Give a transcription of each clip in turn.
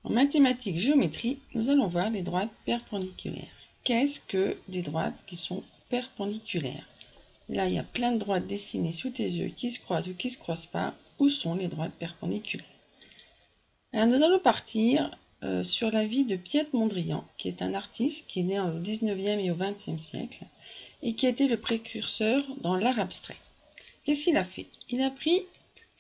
En mathématiques géométrie, nous allons voir les droites perpendiculaires. Qu'est-ce que des droites qui sont perpendiculaires? Là, il y a plein de droites dessinées sous tes yeux qui se croisent ou qui ne se croisent pas. Où sont les droites perpendiculaires? Alors, nous allons partir sur la vie de Piet Mondrian, qui est un artiste qui est né au 19e et au 20e siècle et qui a été le précurseur dans l'art abstrait. Qu'est-ce qu'il a fait? Il a pris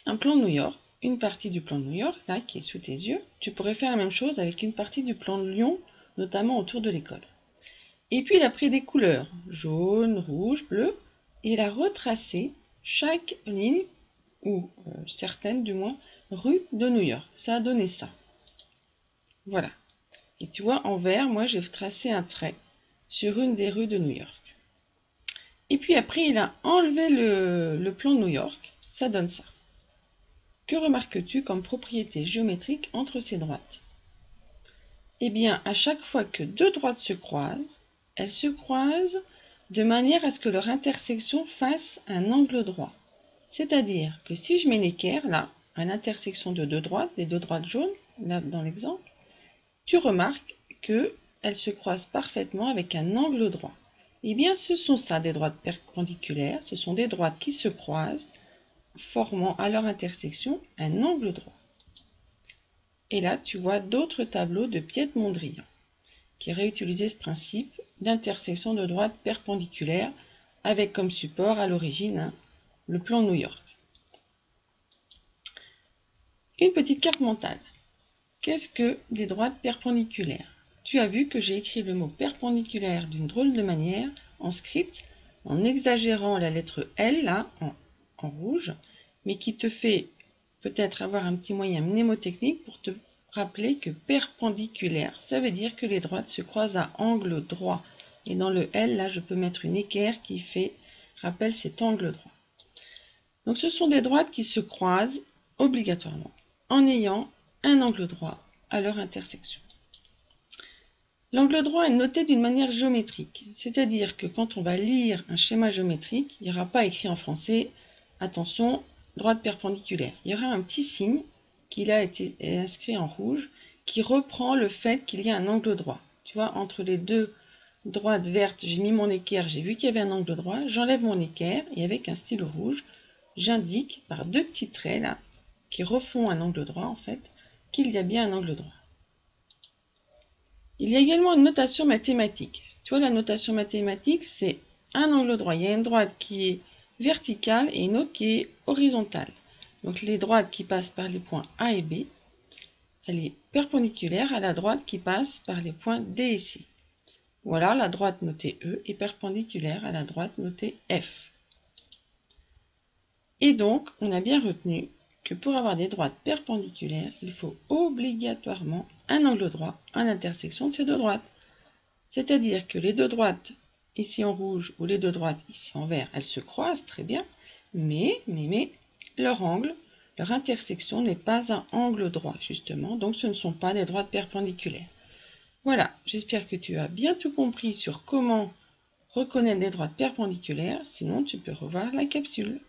un plan de New York, une partie du plan de New York, là, qui est sous tes yeux. Tu pourrais faire la même chose avec une partie du plan de Lyon, notamment autour de l'école. Et puis il a pris des couleurs, jaune, rouge, bleu, et il a retracé chaque ligne, ou certaines du moins, rue de New York. Ça a donné ça. Voilà. Et tu vois, en vert, moi j'ai tracé un trait sur une des rues de New York. Et puis après, il a enlevé le plan de New York. Ça donne ça. Que remarques-tu comme propriété géométrique entre ces droites? Eh bien, à chaque fois que deux droites se croisent, elles se croisent de manière à ce que leur intersection fasse un angle droit. C'est-à-dire que si je mets l'équerre, là, à l'intersection de deux droites, les deux droites jaunes, là dans l'exemple, tu remarques qu'elles se croisent parfaitement avec un angle droit. Eh bien, ce sont ça des droites perpendiculaires, ce sont des droites qui se croisent, formant à leur intersection un angle droit. Et là, tu vois d'autres tableaux de Piet Mondrian, qui réutilisait ce principe d'intersection de droites perpendiculaires, avec comme support à l'origine le plan New York. Une petite carte mentale. Qu'est-ce que des droites perpendiculaires? Tu as vu que j'ai écrit le mot perpendiculaire d'une drôle de manière, en script, en exagérant la lettre L, là, en rouge, mais qui te fait peut-être avoir un petit moyen mnémotechnique pour te rappeler que perpendiculaire, ça veut dire que les droites se croisent à angle droit. Et dans le L, là, je peux mettre une équerre qui rappelle cet angle droit. Donc ce sont des droites qui se croisent obligatoirement en ayant un angle droit à leur intersection. L'angle droit est noté d'une manière géométrique, c'est-à-dire que quand on va lire un schéma géométrique, il n'y aura pas écrit en français « Attention, droite perpendiculaire ». Il y aura un petit signe qui a été inscrit en rouge qui reprend le fait qu'il y a un angle droit. Tu vois, entre les deux droites vertes, j'ai mis mon équerre, j'ai vu qu'il y avait un angle droit, j'enlève mon équerre et avec un stylo rouge, j'indique par deux petits traits là, qui refont un angle droit en fait, qu'il y a bien un angle droit. Il y a également une notation mathématique. Tu vois, la notation mathématique, c'est un angle droit. Il y a une droite qui est verticale et une autre qui est horizontale. Donc les droites qui passent par les points A et B, elle est perpendiculaire à la droite qui passe par les points D et C. Ou alors la droite notée E est perpendiculaire à la droite notée F. Et donc, on a bien retenu que pour avoir des droites perpendiculaires, il faut obligatoirement un angle droit à l'intersection de ces deux droites. C'est-à-dire que les deux droites ici en rouge ou les deux droites ici en vert, elles se croisent très bien, mais leur angle, leur intersection n'est pas un angle droit justement, donc ce ne sont pas des droites perpendiculaires. Voilà, j'espère que tu as bien tout compris sur comment reconnaître des droites perpendiculaires, sinon tu peux revoir la capsule.